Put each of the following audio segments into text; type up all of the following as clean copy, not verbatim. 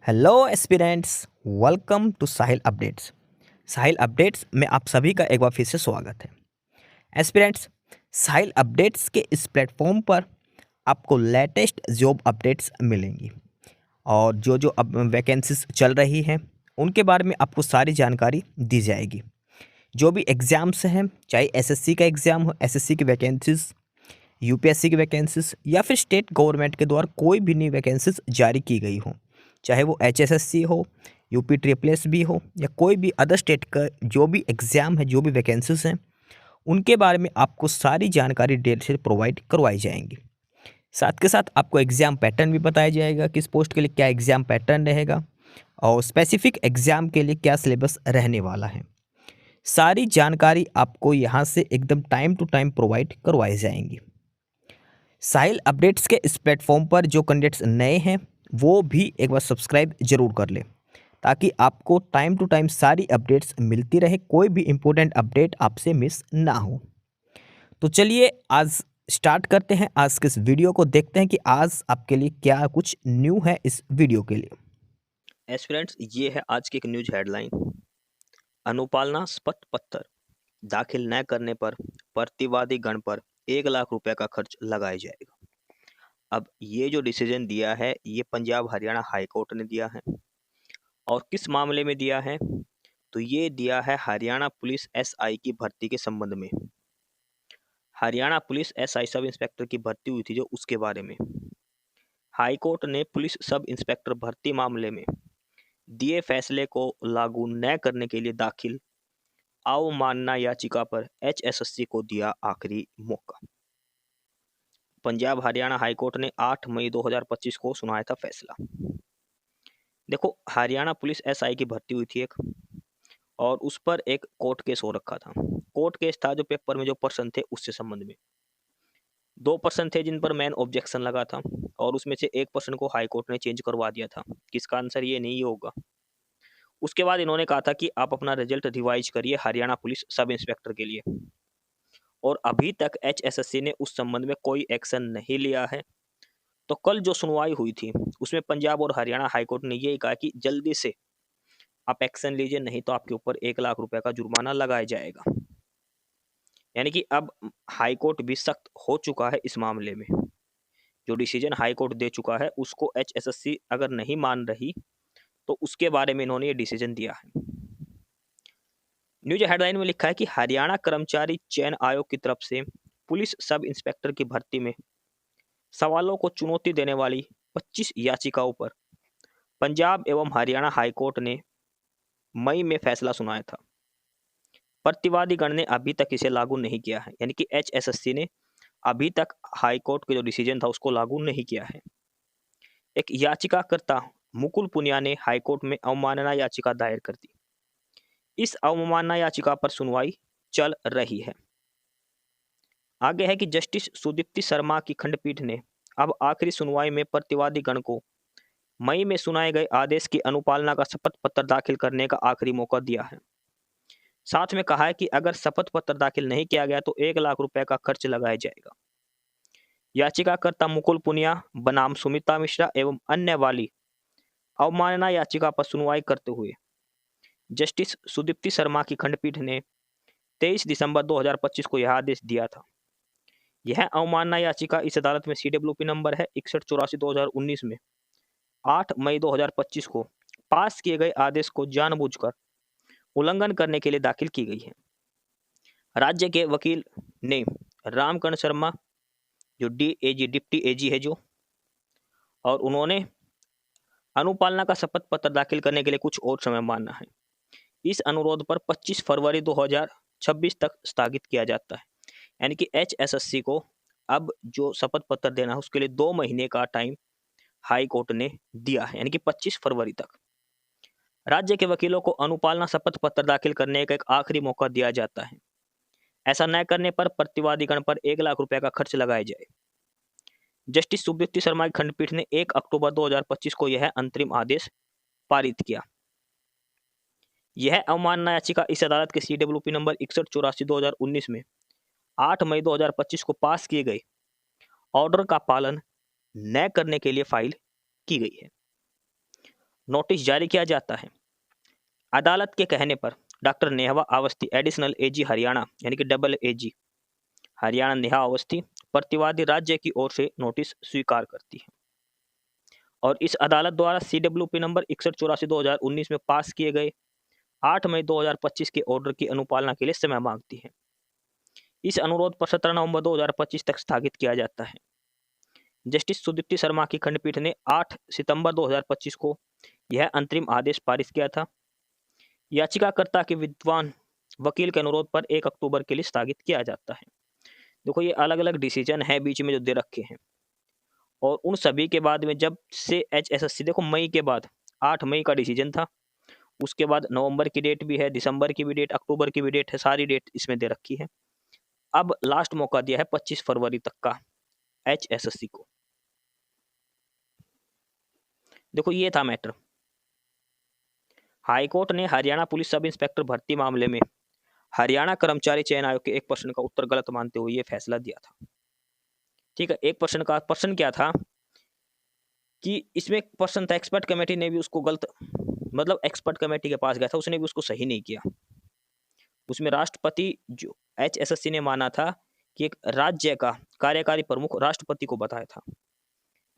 Hello aspirants, welcome to Sahil updates. Sahil updates में आप सभी का एक बार फिर से स्वागत है। एस्पिरेंट्स, साहिल अपडेट्स के इस प्लेटफॉर्म पर आपको लेटेस्ट जॉब अपडेट्स मिलेंगी और जो अब वैकेंसीज चल रही हैं उनके बारे में आपको सारी जानकारी दी जाएगी। जो भी एग्ज़ाम्स हैं, चाहे एसएससी का एग्ज़ाम हो, एसएससी की वैकेंसीज, यूपीएससी की वैकेंसीज या फिर स्टेट गवर्नमेंट के द्वारा कोई भी नई वैकेंसीज जारी की गई हो, चाहे वो एचएसएससी हो, यूपी ट्रिपल एस भी हो या कोई भी अदर स्टेट का जो भी एग्ज़ाम है, जो भी वैकेंसीज हैं, उनके बारे में आपको सारी जानकारी डिटेल से प्रोवाइड करवाई जाएंगी। साथ के साथ आपको एग्ज़ाम पैटर्न भी बताया जाएगा, किस पोस्ट के लिए क्या एग्ज़ाम पैटर्न रहेगा और स्पेसिफिक एग्ज़ाम के लिए क्या सिलेबस रहने वाला है। सारी जानकारी आपको यहाँ से एकदम टाइम टू टाइम प्रोवाइड करवाई जाएंगी। साहिल अपडेट्स के इस प्लेटफॉर्म पर जो कैंडिडेट्स नए हैं वो भी एक बार सब्सक्राइब जरूर कर लें, ताकि आपको टाइम टू टाइम सारी अपडेट्स मिलती रहे, कोई भी इम्पोर्टेंट अपडेट आपसे मिस ना हो। तो चलिए आज स्टार्ट करते हैं, आज के इस वीडियो को देखते हैं कि आज आपके लिए क्या कुछ न्यू है इस वीडियो के लिए। एस्पिरेंट्स, ये है आज की एक न्यूज हेडलाइन। अनुपालना शपथ पत्र दाखिल न करने पर प्रतिवादी गण पर 1 लाख रुपए का खर्च लगाया जाएगा। अब ये जो डिसीजन दिया है ये पंजाब हरियाणा हाई कोर्ट ने दिया है। और किस मामले में दिया है? तो ये दिया है हरियाणा पुलिस एसआई की भर्ती के संबंध में। Haryana police SI sub inspector की भर्ती हुई थी जो, उसके बारे में हाई कोर्ट ने पुलिस सब इंस्पेक्टर भर्ती मामले में दिए फैसले को लागू न करने के लिए दाखिल अवमानना याचिका पर एचएसएससी को दिया आखिरी मौका। पंजाब हरियाणा हाईकोर्ट ने 8 मई 2025 को सुनाया था फैसला। देखो, हरियाणा पुलिस एसआई की भर्ती हुई थी एक, और उस पर एक कोर्ट केस हो रखा था। कोर्ट केस था जो पेपर में जो पर्सन थे उससे संबंध में। 2 पर्सन थे जिन पर मैन ऑब्जेक्शन लगा था, और उसमें से एक पर्सन को हाई कोर्ट ने चेंज करवा दिया था। किसका आंसर ये नहीं होगा। उसके बाद इन्होंने कहा था कि आप अपना रिजल्ट रिवाइज करिए हरियाणा पुलिस सब इंस्पेक्टर के लिए, और अभी तक एचएसएससी ने उस संबंध में कोई एक्शन नहीं लिया है। तो कल जो सुनवाई हुई थी उसमें पंजाब और हरियाणा हाईकोर्ट ने यही कहा कि जल्दी से आप एक्शन लीजिए, नहीं तो आपके ऊपर 1 लाख रुपए का जुर्माना लगाया जाएगा। यानी कि अब हाईकोर्ट भी सख्त हो चुका है इस मामले में। जो डिसीजन हाईकोर्ट दे चुका है उसको एचएसएससी अगर नहीं मान रही तो उसके बारे में इन्होंने ये डिसीजन दिया है। न्यूज हेडलाइन में लिखा है कि हरियाणा कर्मचारी चयन आयोग की तरफ से पुलिस सब इंस्पेक्टर की भर्ती में सवालों को चुनौती देने वाली 25 याचिकाओं पर पंजाब एवं हरियाणा हाईकोर्ट ने मई में फैसला सुनाया था। प्रतिवादी गण ने अभी तक इसे लागू नहीं किया है, यानी कि एचएसएससी ने अभी तक हाईकोर्ट के जो डिसीजन था उसको लागू नहीं किया है। एक याचिकाकर्ता मुकुल पुनिया ने हाईकोर्ट में अवमानना याचिका दायर कर दी। इस अवमानना याचिका पर सुनवाई चल रही है। आगे है कि जस्टिस सुदीप्ति शर्मा की खंडपीठ ने अब आखिरी सुनवाई में प्रतिवादी गण को मई में सुनाए गए आदेश की अनुपालना का शपथ पत्र दाखिल करने का आखिरी मौका दिया है। साथ में कहा है कि अगर शपथ पत्र दाखिल नहीं किया गया तो 1 लाख रुपए का खर्च लगाया जाएगा। याचिकाकर्ता मुकुल पुनिया बनाम सुमिता मिश्रा एवं अन्य वाली अवमानना याचिका पर सुनवाई करते हुए जस्टिस सुदीप्ति शर्मा की खंडपीठ ने 23 दिसंबर 2025 को यह आदेश दिया था। यह अवमानना याचिका इस अदालत में CWP नंबर है 6184/2019 में 8 मई 2025 को पास किए गए आदेश को जानबूझकर उल्लंघन करने के लिए दाखिल की गई है। राज्य के वकील ने रामकर्ण शर्मा, जो डीएजी डिप्टी एजी है जो, और उन्होंने अनुपालना का शपथ पत्र दाखिल करने के लिए कुछ और समय मांगा है। इस अनुरोध पर 25 फरवरी 2026 तक स्थगित किया जाता है। यानी कि एचएसएससी को अब जो शपथ पत्र देना है उसके लिए 2 महीने का टाइम हाई कोर्ट ने दिया है, यानी कि 25 फरवरी तक। राज्य के वकीलों को अनुपालना शपथ पत्र दाखिल करने का एक आखिरी मौका दिया जाता है। ऐसा न करने पर प्रतिवादी गण पर 1 लाख रुपए का खर्च लगाया जाए। जस्टिस सुदीप्ति शर्मा की खंडपीठ ने 1 अक्टूबर 2025 को यह अंतरिम आदेश पारित किया। यह अवमानना याचिका इस अदालत के CWP नंबर 6184/2019 में 8 मई 2025 को पास किए गए ऑर्डर का पालन न करने के लिए फाइल की गई है। नोटिस जारी किया जाता है। अदालत के कहने पर doctor Neha Awasthi additional AG Haryana यानी कि डबल एजी हरियाणा नेहा अवस्थी प्रतिवादी राज्य की ओर से नोटिस स्वीकार करती है और इस अदालत द्वारा CWP नंबर 6184/2019 में पास किए गए 8 मई 2025 के ऑर्डर की अनुपालना के लिए समय मांगती है। इस अनुरोध पर 17 नवंबर 2025 तक स्थगित किया जाता है। जस्टिस सुदीप्ति शर्मा की खंडपीठ ने 8 सितंबर 2025 को यह अंतरिम आदेश पारित किया था। याचिकाकर्ता के विद्वान वकील के अनुरोध पर 1 अक्टूबर के लिए स्थगित किया जाता है। देखो ये अलग अलग डिसीजन है बीच में जो दे रखे हैं और उन सभी के बाद में जब से HSSC देखो मई के बाद 8 मई का डिसीजन था, उसके बाद नवंबर की डेट भी है, दिसंबर की भी डेट, अक्टूबर की भी डेट है, सारी डेट इसमें दे रखी है। अब लास्ट मौका दिया है 25 फरवरी तक का HSSC को। देखो ये था मैटर। हाईकोर्ट ने हरियाणा पुलिस सब इंस्पेक्टर भर्ती मामले में हरियाणा कर्मचारी चयन आयोग के एक प्रश्न का उत्तर गलत मानते हुए यह फैसला दिया था। ठीक है, एक प्रश्न का प्रश्न क्या था कि इसमें एक प्रश्न था, एक्सपर्ट कमेटी ने भी उसको गलत, मतलब एक्सपर्ट कमेटी के पास गया था, उसने भी उसको सही नहीं किया। उसमें राष्ट्रपति जो HSSC ने माना था कि एक राज्य का कार्यकारी प्रमुख राष्ट्रपति को बताया था,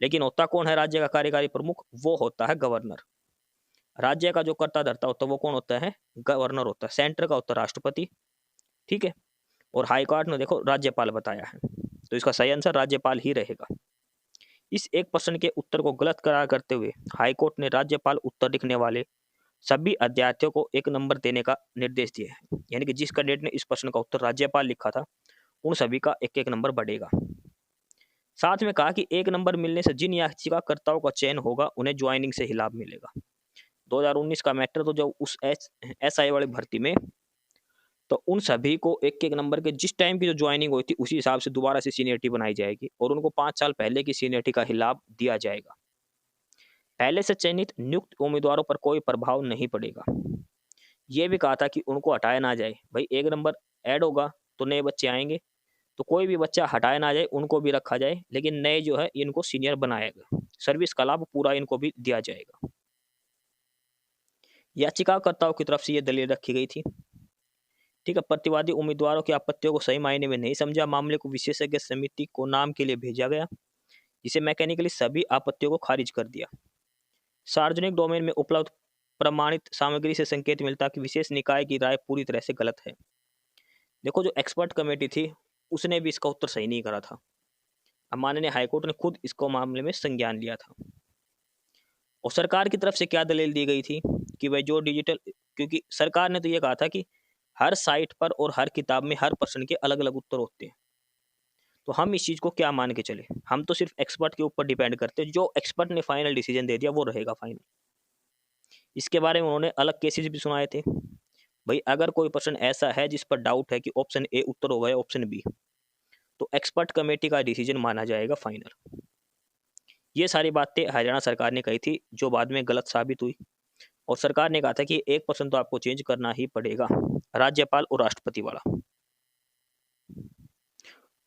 लेकिन होता कौन है राज्य का कार्यकारी प्रमुख? वो होता है गवर्नर। राज्य का जो कर्ता धर्ता होता है वो कौन होता है? गवर्नर होता है। सेंटर का होता है राष्ट्रपति। ठीक है, और हाईकोर्ट ने देखो राज्यपाल बताया है, तो इसका सही आंसर राज्यपाल ही रहेगा। इस एक प्रश्न के उत्तर को गलत करार करते हुए हाईकोर्ट ने राज्यपाल उत्तर लिखने वाले सभी अध्यार्थियों को 1 नंबर देने का निर्देश दिया है। यानी कि जिस कैंडिडेट ने इस प्रश्न का उत्तर राज्यपाल लिखा था उन सभी का 1-1 नंबर बढ़ेगा। साथ में कहा कि 1 नंबर मिलने से जिन याचिकाकर्ताओं का चयन होगा उन्हें ज्वाइनिंग से ही लाभ मिलेगा। 2019 का मैटर तो जो उस SI वाली भर्ती में, तो उन सभी को 1-1 नंबर के जिस टाइम की जो ज्वाइनिंग हुई थी उसी हिसाब से दोबारा से सीनियरिटी बनाई जाएगी और उनको 5 साल पहले की सीनियरिटी का ही लाभ दिया जाएगा। पहले से चयनित नियुक्त उम्मीदवारों पर कोई प्रभाव नहीं पड़ेगा। ये भी कहा था कि उनको हटाया ना जाए। भाई 1 नंबर ऐड होगा तो नए बच्चे आएंगे, तो कोई भी बच्चा हटाया ना जाए, उनको भी रखा जाए, लेकिन नए जो है इनको सीनियर बनाएगा। सर्विस का लाभ पूरा इनको भी दिया जाएगा। याचिकाकर्ताओं की तरफ से ये दलील रखी गई थी। ठीक है, प्रतिवादी उम्मीदवारों की आपत्तियों को सही मायने में नहीं समझा, मामले को विशेषज्ञ समिति को नाम के लिए भेजा गया, जिसे मैकेनिकली सभी आपत्तियों को खारिज कर दिया। सार्वजनिक डोमेन में उपलब्ध प्रमाणित सामग्री से संकेत मिलता कि विशेष निकाय की राय पूरी तरह से गलत है। देखो जो एक्सपर्ट कमेटी थी उसने भी इसका उत्तर सही नहीं करा था। अब माननीय हाईकोर्ट ने खुद इसको मामले में संज्ञान लिया था। और सरकार की तरफ से क्या दलील दी गई थी कि भाई जो डिजिटल, क्योंकि सरकार ने तो ये कहा था कि हर साइट पर और हर किताब में हर प्रश्न के अलग अलग उत्तर होते हैं, तो हम इस चीज़ को क्या मान के चले? हम तो सिर्फ एक्सपर्ट के ऊपर डिपेंड करते हैं, जो एक्सपर्ट ने फाइनल डिसीजन दे दिया वो रहेगा फाइनल। इसके बारे में उन्होंने अलग केसेस भी सुनाए थे। भाई अगर कोई प्रश्न ऐसा है जिस पर डाउट है कि ऑप्शन ए उत्तर होगा या ऑप्शन बी, तो एक्सपर्ट कमेटी का डिसीजन माना जाएगा फाइनल। ये सारी बातें हरियाणा सरकार ने कही थी जो बाद में गलत साबित हुई, और सरकार ने कहा था कि एक पर्सन तो आपको चेंज करना ही पड़ेगा, राज्यपाल और राष्ट्रपति वाला।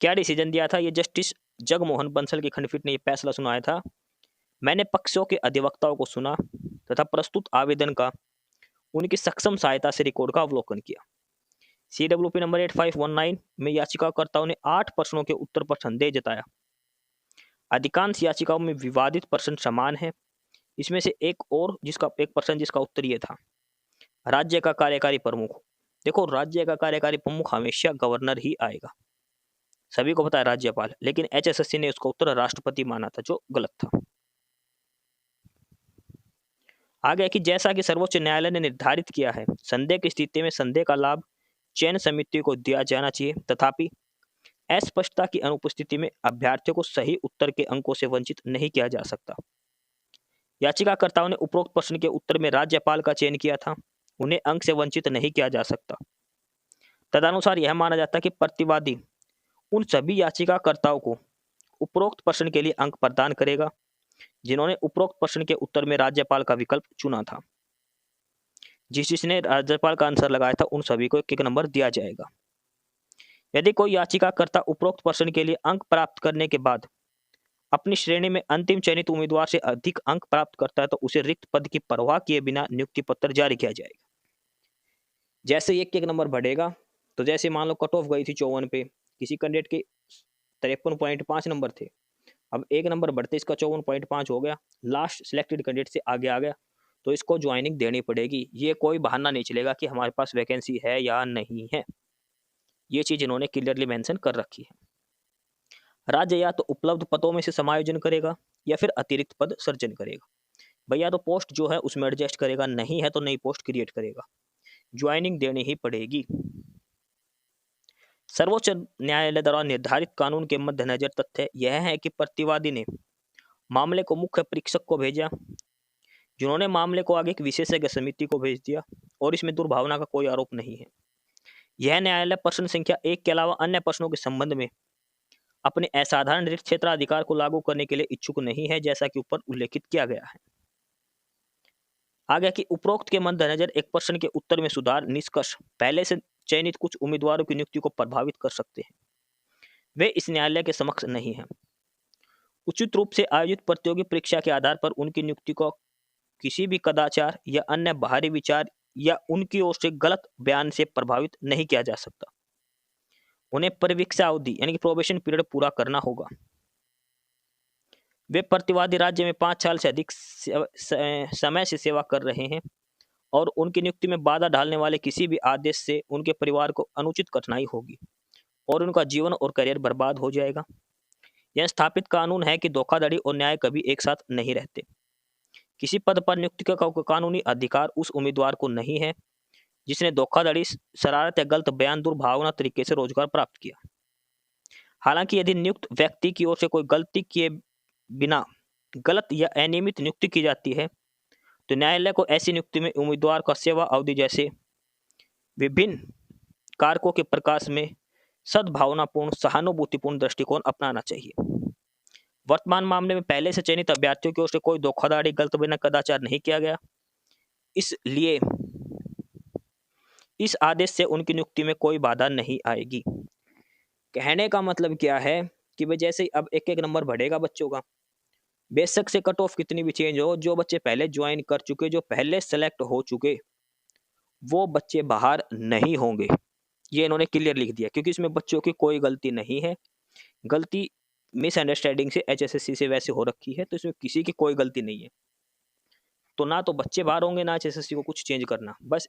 क्या डिसीजन दिया था? ये जस्टिस जगमोहन बंसल की खंडपीठ ने यह फैसला सुनाया था, मैंने पक्षों के अधिवक्ताओं को सुना तथा प्रस्तुत आवेदन का उनकी सक्षम सहायता से रिकॉर्ड का अवलोकन किया। CWP नंबर 8519 में याचिकाकर्ताओं ने 8 प्रश्नों के उत्तर पर संदेह जताया। अधिकांश याचिकाओं में विवादित प्रश्न समान है। इसमें से एक प्रश्न जिसका उत्तर ये था, राज्य का कार्यकारी प्रमुख। देखो राज्य का कार्यकारी प्रमुख हमेशा गवर्नर ही आएगा, सभी को पता है राज्यपाल, लेकिन HSSC ने उसका उत्तर राष्ट्रपति माना था जो गलत था। आगे कि जैसा कि सर्वोच्च न्यायालय ने निर्धारित किया है, संदेह की स्थिति में संदेह का लाभ चयन समिति को दिया जाना चाहिए, तथापि अस्पष्टता की अनुपस्थिति में अभ्यर्थियों को सही उत्तर के अंकों से वंचित नहीं किया जा सकता। याचिकाकर्ताओं ने उपरोक्त प्रश्न के उत्तर में राज्यपाल का चयन किया था, उन्हें अंक से वंचित नहीं किया जा सकता। तदनुसार यह माना जाता है कि प्रतिवादी उन सभी याचिकाकर्ताओं को उपरोक्त प्रश्न के लिए अंक प्रदान करेगा जिन्होंने उपरोक्त प्रश्न के उत्तर में राज्यपाल का विकल्प चुना था। जिसने राज्यपाल का आंसर लगाया था उन सभी को 1-1 नंबर दिया जाएगा। यदि कोई याचिकाकर्ता उपरोक्त प्रश्न के लिए अंक प्राप्त करने के बाद अपनी श्रेणी में अंतिम चयनित उम्मीदवार से अधिक अंक प्राप्त करता है तो उसे रिक्त पद की परवाह किए बिना नियुक्ति पत्र जारी किया जाएगा। जैसे ही एक एक नंबर बढ़ेगा, तो जैसे मान लो कट ऑफ गई थी 54 पे, किसी कैंडिडेट के 53.5 नंबर थे, अब एक नंबर बढ़ते इसका 54.5 हो गया, लास्ट सिलेक्टेड कैंडिडेट से आगे आ गया, तो इसको ज्वाइनिंग देनी पड़ेगी। ये कोई बहाना नहीं चलेगा कि हमारे पास वैकेंसी है या नहीं है, ये चीज इन्होंने क्लियरली मेंशन कर रखी है। राज्य या तो उपलब्ध पदों में से समायोजन करेगा या फिर अतिरिक्त पद सृजन करेगा। भैया तो पोस्ट जो है उसमें एडजस्ट करेगा, नहीं है तो नई पोस्ट क्रिएट करेगा। ज्वाइनिंग देनी ही पड़ेगी। सर्वोच्च न्यायालय द्वारा निर्धारित कानून के मद्देनजर तथ्य यह है कि प्रतिवादी ने मामले को मुख्य परीक्षक को भेजा, जिन्होंने मामले को आगे एक विशेषज्ञ समिति को भेज दिया, और इसमें दुर्भावना का कोई आरोप नहीं है। यह न्यायालय प्रश्न संख्या 1 के अलावा अन्य प्रश्नों के संबंध में अपने असाधारण रिक्त क्षेत्राधिकार को लागू करने के लिए इच्छुक नहीं है, जैसा कि ऊपर उल्लेखित किया गया है। आगे कि उपरोक्त के मद्देनजर एक प्रश्न के उत्तर में सुधार निष्कर्ष पहले से चयनित कुछ उम्मीदवारों की नियुक्ति को प्रभावित कर सकते हैं, वे इस न्यायालय के समक्ष नहीं हैं। उचित रूप से आयोजित प्रतियोगी परीक्षा के आधार पर उनकी नियुक्ति को किसी भी कदाचार या अन्य बाहरी विचार या उनकी ओर से गलत बयान से प्रभावित नहीं किया जा सकता। उन्हें परिवीक्षा अवधि यानी कि प्रोबेशन पीरियड पूरा करना होगा। वे प्रतिवादी राज्य में 5 साल से अधिक समय से सेवा कर रहे हैं और उनकी नियुक्ति में बाधा डालने वाले किसी भी आदेश से उनके परिवार को अनुचित कठिनाई होगी और उनका जीवन और करियर बर्बाद हो जाएगा। यह स्थापित कानून है कि धोखाधड़ी और न्याय कभी एक साथ नहीं रहते। किसी पद पर नियुक्ति का कानूनी अधिकार उस उम्मीदवार को नहीं है जिसने धोखाधड़ी, शरारत या गलत बयान, दुर्भावना तरीके से रोजगार प्राप्त किया। हालांकि यदि नियुक्त व्यक्ति की ओर से कोई गलती किए बिना गलत या अनियमित नियुक्ति की जाती है तो न्यायालय को ऐसी नियुक्ति में उम्मीदवार का सेवा अवधि जैसे विभिन्न कारकों के प्रकाश में सद्भावनापूर्ण, सहानुभूतिपूर्ण दृष्टिकोण अपनाना चाहिए। वर्तमान मामले में पहले से चयनित अभ्यर्थियों की ओर से कोई धोखाधड़ी, गलत बयान, कदाचार नहीं किया गया, इसलिए इस आदेश से उनकी नियुक्ति में कोई बाधा नहीं आएगी। कहने का मतलब क्या है कि भाई जैसे अब एक एक नंबर बढ़ेगा बच्चों का, बेशक से कट ऑफ कितनी भी चेंज हो, जो बच्चे पहले ज्वाइन कर चुके, जो पहले सेलेक्ट हो चुके, वो बच्चे बाहर नहीं होंगे। ये इन्होंने क्लियर लिख दिया, क्योंकि इसमें बच्चों की कोई गलती नहीं है। गलती मिसअंडरस्टैंडिंग से HSSC से वैसे हो रखी है, तो इसमें किसी की कोई गलती नहीं है। तो ना तो बच्चे बाहर होंगे, ना HSSC को कुछ चेंज करना। बस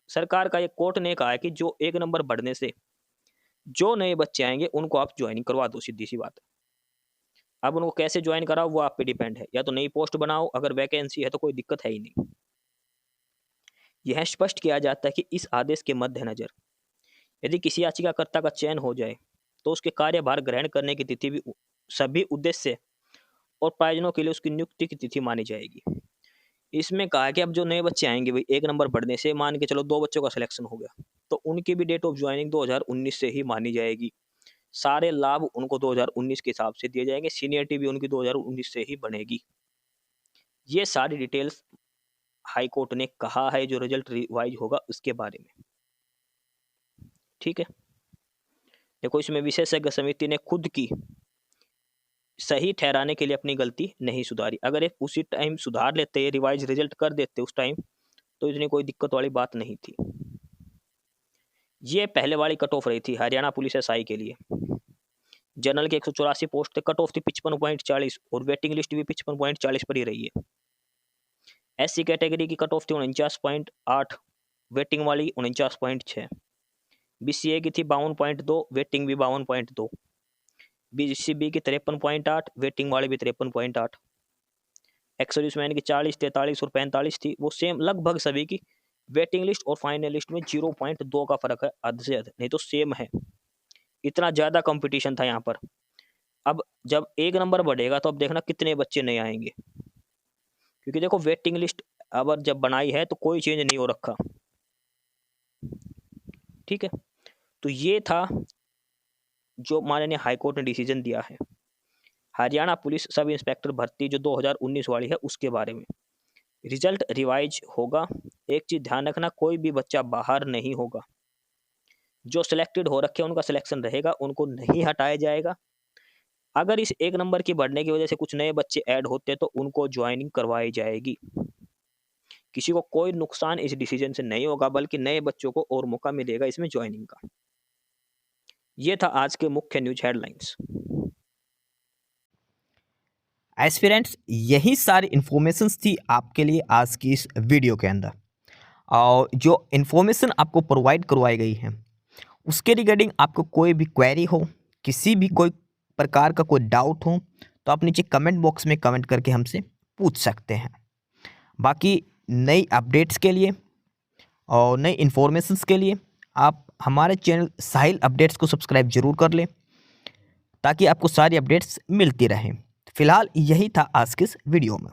सरकार का ये कोर्ट ने कहा है कि जो एक नंबर बढ़ने से जो नए बच्चे आएंगे उनको आप ज्वाइनिंग करवा दो, सीधी सी बात है। अब उनको कैसे ज्वाइन कराओ वो आप पे डिपेंड है, या तो नई पोस्ट बनाओ, अगर वैकेंसी है तो कोई दिक्कत है ही नहीं। यह स्पष्ट किया जाता है कि इस आदेश के मद्देनजर यदि किसी याचिकाकर्ता का चयन हो जाए तो उसके कार्यभार ग्रहण करने की तिथि भी सभी उद्देश्य और प्रयोजनों के लिए उसकी नियुक्ति की तिथि मानी जाएगी। इसमें कहा है कि अब जो नए बच्चे आएंगे भाई, एक नंबर बढ़ने से मान के चलो 2 बच्चों का सिलेक्शन हो गया, तो उनकी भी डेट ऑफ ज्वाइनिंग 2019 से ही मानी जाएगी। सारे लाभ उनको 2019 के हिसाब से दिए जाएंगे, सीनियरिटी भी उनकी 2019 से ही बनेगी। ये सारी डिटेल्स हाई कोर्ट ने कहा है जो रिजल्ट रिवाइज होगा उसके बारे में। ठीक है, देखो इसमें विशेषज्ञ समिति ने खुद की सही ठहराने के लिए अपनी गलती नहीं सुधारी। अगर एक उसी टाइम सुधार लेते, रिवाइज रिजल्ट कर देते उस टाइम, तो इतनी कोई दिक्कत वाली बात नहीं थी। ये पहले वाली कट ऑफ रही थी हरियाणा पुलिस SI के लिए। जनरल के 184 पोस्ट थे, कट ऑफ थी 55.40 और वेटिंग लिस्ट भी 55.40 पर ही रही है। SC कैटेगरी की कट ऑफ थी 49.8, वेटिंग वाली 49.6। BCA की थी 52.2, वेटिंग भी 52.2। BCB की 53.8, वेटिंग वाली भी 53.8। एक्स-सर्विसमैन की 40, 43 और 45 थी, वो सेम लगभग सभी की। वेटिंग लिस्ट और फाइनल लिस्ट में 0.2 का फर्क है, हद से हद, नहीं तो सेम है। इतना ज़्यादा कंपटीशन था यहाँ पर। अब जब एक नंबर बढ़ेगा तो अब देखना कितने बच्चे नए आएंगे, क्योंकि देखो वेटिंग लिस्ट अब जब बनाई है तो कोई चेंज नहीं हो रखा। ठीक है, तो ये था जो माननीय हाईकोर्ट ने डिसीजन दिया है हरियाणा पुलिस सब इंस्पेक्टर भर्ती जो 2019 वाली है उसके बारे में। रिजल्ट रिवाइज होगा। एक चीज ध्यान रखना, कोई भी बच्चा बाहर नहीं होगा। जो सिलेक्टेड हो रखे उनका सिलेक्शन रहेगा, उनको नहीं हटाया जाएगा। अगर इस 1 नंबर की बढ़ने की वजह से कुछ नए बच्चे ऐड होते तो उनको जॉइनिंग करवाई जाएगी। किसी को कोई नुकसान इस डिसीजन से नहीं होगा, बल्कि नए बच्चों को और मौका मिलेगा इसमें जॉइनिंग का। ये था आज के मुख्य न्यूज़ हेडलाइंस। एस्पिरेंट्स, यही सारी इन्फॉर्मेशंस थी आपके लिए आज की इस वीडियो के अंदर। और जो इन्फॉर्मेशन आपको प्रोवाइड करवाई गई है उसके रिगार्डिंग आपको कोई भी क्वेरी हो, किसी भी कोई प्रकार का कोई डाउट हो, तो आप नीचे कमेंट बॉक्स में कमेंट करके हमसे पूछ सकते हैं। बाकी नई अपडेट्स के लिए और नई इन्फॉर्मेशंस के लिए आप हमारे चैनल साहिल अपडेट्स को सब्सक्राइब जरूर कर लें, ताकि आपको सारी अपडेट्स मिलती रहें। फिलहाल यही था आज के इस वीडियो में।